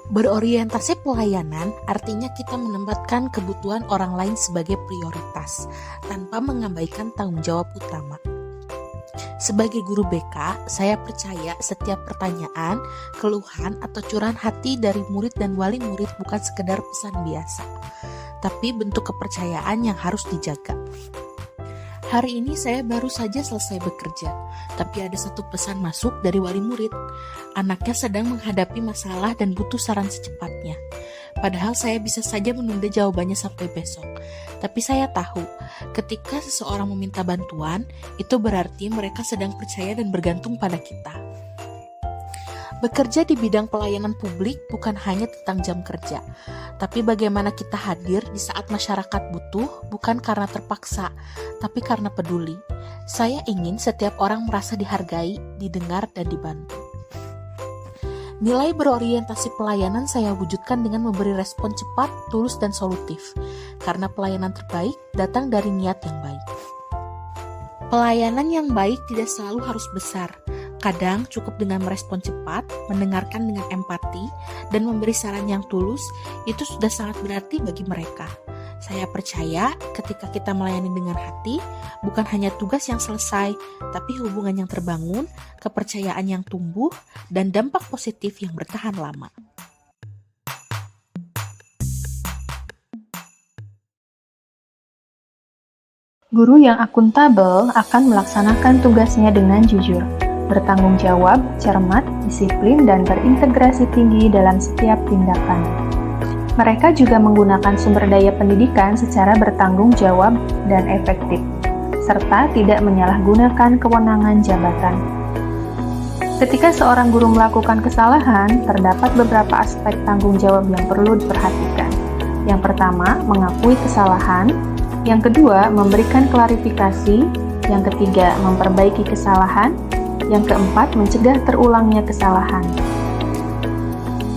Berorientasi pelayanan artinya kita menempatkan kebutuhan orang lain sebagai prioritas, tanpa mengabaikan tanggung jawab utama. Sebagai guru BK, saya percaya setiap pertanyaan, keluhan, atau curahan hati dari murid dan wali murid bukan sekedar pesan biasa, tapi bentuk kepercayaan yang harus dijaga. Hari ini saya baru saja selesai bekerja, tapi ada satu pesan masuk dari wali murid. Anaknya sedang menghadapi masalah dan butuh saran secepatnya. Padahal saya bisa saja menunda jawabannya sampai besok. Tapi saya tahu, ketika seseorang meminta bantuan, itu berarti mereka sedang percaya dan bergantung pada kita. Bekerja di bidang pelayanan publik bukan hanya tentang jam kerja, tapi bagaimana kita hadir di saat masyarakat butuh, bukan karena terpaksa, tapi karena peduli. Saya ingin setiap orang merasa dihargai, didengar, dan dibantu. Nilai berorientasi pelayanan saya wujudkan dengan memberi respon cepat, tulus, dan solutif, karena pelayanan terbaik datang dari niat yang baik. Pelayanan yang baik tidak selalu harus besar. Kadang cukup dengan merespon cepat, mendengarkan dengan empati, dan memberi saran yang tulus, itu sudah sangat berarti bagi mereka. Saya percaya ketika kita melayani dengan hati, bukan hanya tugas yang selesai, tapi hubungan yang terbangun, kepercayaan yang tumbuh, dan dampak positif yang bertahan lama. Guru yang akuntabel akan melaksanakan tugasnya dengan jujur, bertanggung jawab, cermat, disiplin, dan berintegrasi tinggi dalam setiap tindakan. Mereka juga menggunakan sumber daya pendidikan secara bertanggung jawab dan efektif, serta tidak menyalahgunakan kewenangan jabatan. Ketika seorang guru melakukan kesalahan, terdapat beberapa aspek tanggung jawab yang perlu diperhatikan. Yang pertama, mengakui kesalahan. Yang kedua, memberikan klarifikasi. Yang ketiga, memperbaiki kesalahan. Yang keempat, mencegah terulangnya kesalahan.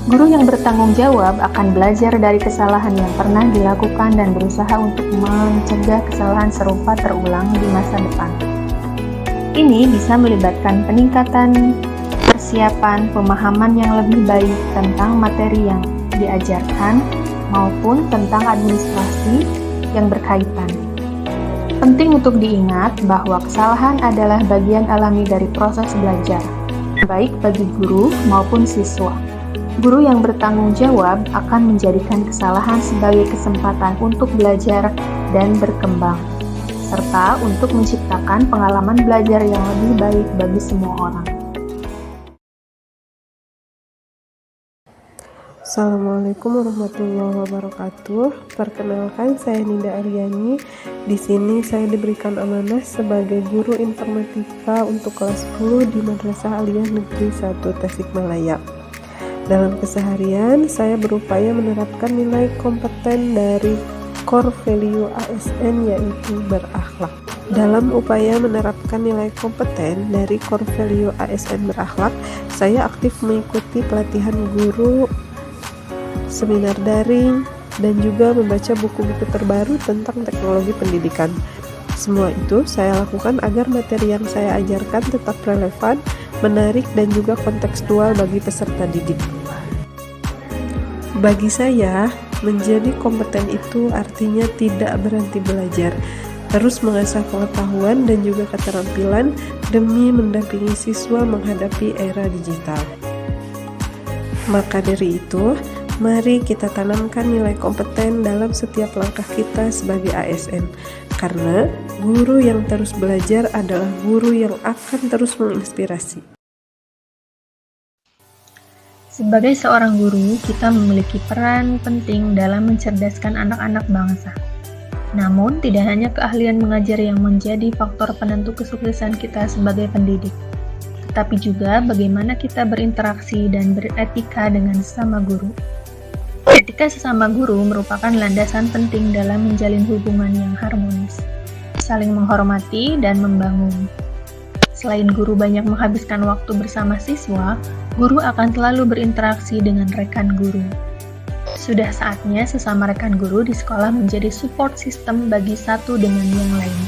Guru yang bertanggung jawab akan belajar dari kesalahan yang pernah dilakukan dan berusaha untuk mencegah kesalahan serupa terulang di masa depan. Ini bisa melibatkan peningkatan persiapan, pemahaman yang lebih baik tentang materi yang diajarkan, maupun tentang administrasi yang berkaitan. Penting untuk diingat bahwa kesalahan adalah bagian alami dari proses belajar, baik bagi guru maupun siswa. Guru yang bertanggung jawab akan menjadikan kesalahan sebagai kesempatan untuk belajar dan berkembang, serta untuk menciptakan pengalaman belajar yang lebih baik bagi semua orang. Assalamualaikum warahmatullahi wabarakatuh. Perkenalkan, saya Ninda Aryani. Di sini saya diberikan amanah sebagai guru informatika untuk kelas 10 di Madrasah Aliyah Negeri 1 Tasikmalaya. Dalam keseharian, saya berupaya menerapkan nilai kompeten dari core value ASN, yaitu berakhlak. Dalam upaya menerapkan nilai kompeten dari core value ASN berakhlak, saya aktif mengikuti pelatihan guru, seminar daring, dan juga membaca buku-buku terbaru tentang teknologi pendidikan. Semua itu saya lakukan agar materi yang saya ajarkan tetap relevan, menarik, dan juga kontekstual bagi peserta didik. Bagi saya, menjadi kompeten itu artinya tidak berhenti belajar, terus mengasah pengetahuan dan juga keterampilan demi mendampingi siswa menghadapi era digital. Maka dari itu, mari kita tanamkan nilai kompeten dalam setiap langkah kita sebagai ASN, karena guru yang terus belajar adalah guru yang akan terus menginspirasi. Sebagai seorang guru, kita memiliki peran penting dalam mencerdaskan anak-anak bangsa. Namun, tidak hanya keahlian mengajar yang menjadi faktor penentu kesuksesan kita sebagai pendidik, tetapi juga bagaimana kita berinteraksi dan beretika dengan sesama guru. Etika sesama guru merupakan landasan penting dalam menjalin hubungan yang harmonis, saling menghormati dan membangun. Selain guru banyak menghabiskan waktu bersama siswa, guru akan selalu berinteraksi dengan rekan guru. Sudah saatnya sesama rekan guru di sekolah menjadi support system bagi satu dengan yang lain.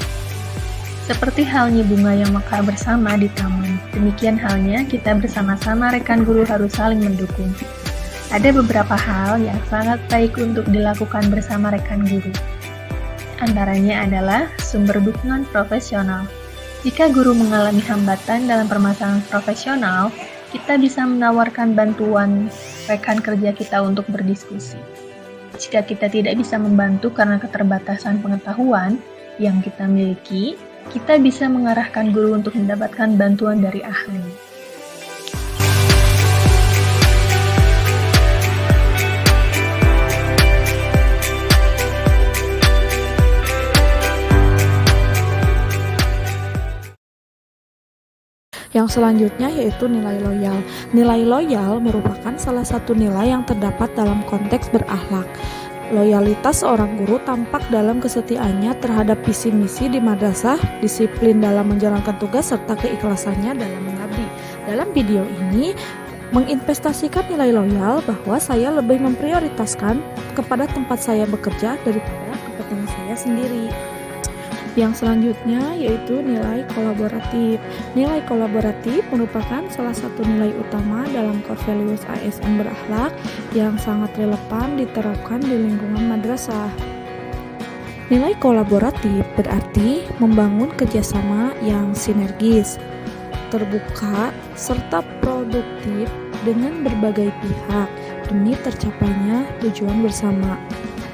Seperti halnya bunga yang mekar bersama di taman, demikian halnya kita bersama-sama rekan guru harus saling mendukung. Ada beberapa hal yang sangat baik untuk dilakukan bersama rekan guru. Antaranya adalah sumber dukungan profesional. Jika guru mengalami hambatan dalam permasalahan profesional, kita bisa menawarkan bantuan rekan kerja kita untuk berdiskusi. Jika kita tidak bisa membantu karena keterbatasan pengetahuan yang kita miliki, kita bisa mengarahkan guru untuk mendapatkan bantuan dari ahli. Yang selanjutnya yaitu nilai loyal. Nilai loyal merupakan salah satu nilai yang terdapat dalam konteks berakhlak. Loyalitas seorang guru tampak dalam kesetiaannya terhadap visi misi di madrasah, disiplin dalam menjalankan tugas, serta keikhlasannya dalam mengabdi. Dalam video ini menginvestasikan nilai loyal bahwa saya lebih memprioritaskan kepada tempat saya bekerja daripada kepentingan saya sendiri. Yang selanjutnya yaitu nilai kolaboratif. Nilai kolaboratif merupakan salah satu nilai utama dalam core values ASN berakhlak yang sangat relevan diterapkan di lingkungan madrasah. Nilai kolaboratif berarti membangun kerjasama yang sinergis, terbuka, serta produktif dengan berbagai pihak demi tercapainya tujuan bersama.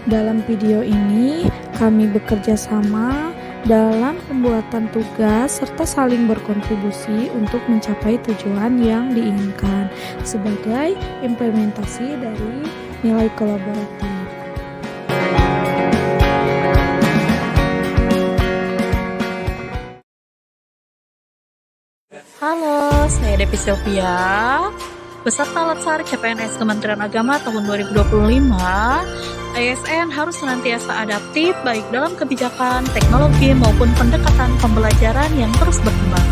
Dalam video ini, kami bekerja sama dalam pembuatan tugas serta saling berkontribusi untuk mencapai tujuan yang diinginkan sebagai implementasi dari nilai kolaboratif. Halo, saya Devi Sylvia, peserta Latsar CPNS Kementerian Agama tahun 2025. ASN harus senantiasa adaptif baik dalam kebijakan, teknologi maupun pendekatan pembelajaran yang terus berkembang.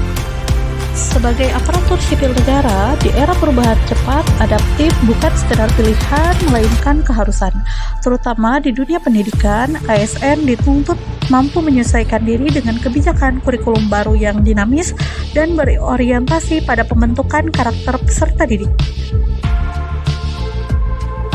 Sebagai aparatur sipil negara, di era perubahan cepat, adaptif bukan sekedar pilihan, melainkan keharusan. Terutama di dunia pendidikan, ASN dituntut mampu menyesuaikan diri dengan kebijakan kurikulum baru yang dinamis dan berorientasi pada pembentukan karakter peserta didik.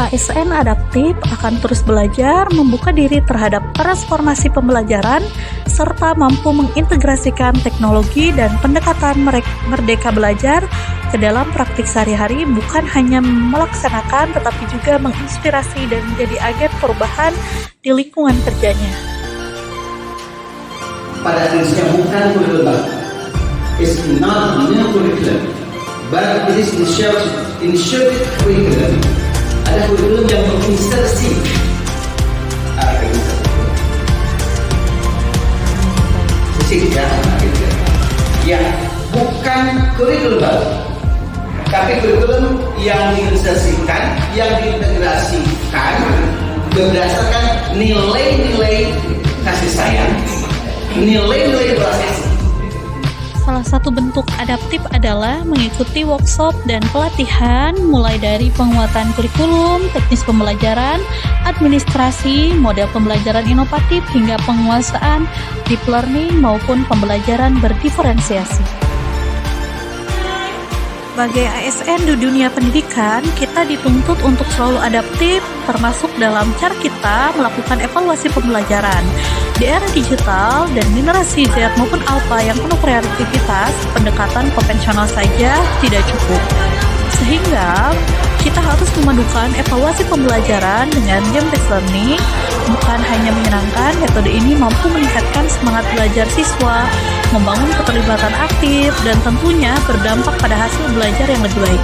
ASN adaptif akan terus belajar, membuka diri terhadap transformasi pembelajaran, serta mampu mengintegrasikan teknologi dan pendekatan merdeka belajar ke dalam praktik sehari-hari, bukan hanya melaksanakan tetapi juga menginspirasi dan menjadi agen perubahan di lingkungan kerjanya. Pada prinsipnya bukan kurikulum, it's not new curriculum, but it is inserted curriculum. Ada kurikulum yang menginsersi ya, bukan kurikulum baru, tapi kurikulum yang diinsersikan, yang diintegrasikan berdasarkan nilai-nilai kasih sayang, nilai-nilai berhasil. Salah satu bentuk adaptif adalah mengikuti workshop dan pelatihan mulai dari penguatan kurikulum, teknis pembelajaran, administrasi, model pembelajaran inovatif hingga penguasaan deep learning maupun pembelajaran berdiferensiasi. Sebagai ASN di dunia pendidikan, kita dituntut untuk selalu adaptif, termasuk dalam cara kita melakukan evaluasi pembelajaran. Di era digital dan generasi Z maupun Alpha yang penuh kreativitas, pendekatan konvensional saja tidak cukup. Sehingga kita harus memadukan evaluasi pembelajaran dengan game-based learning. Bukan hanya menyenangkan, metode ini mampu meningkatkan semangat belajar siswa, membangun keterlibatan aktif, dan tentunya berdampak pada hasil belajar yang lebih baik.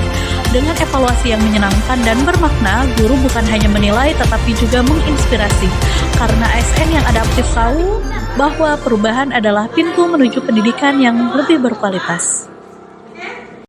Dengan evaluasi yang menyenangkan dan bermakna, guru bukan hanya menilai tetapi juga menginspirasi. Karena ASN yang adaptif tahu bahwa perubahan adalah pintu menuju pendidikan yang lebih berkualitas.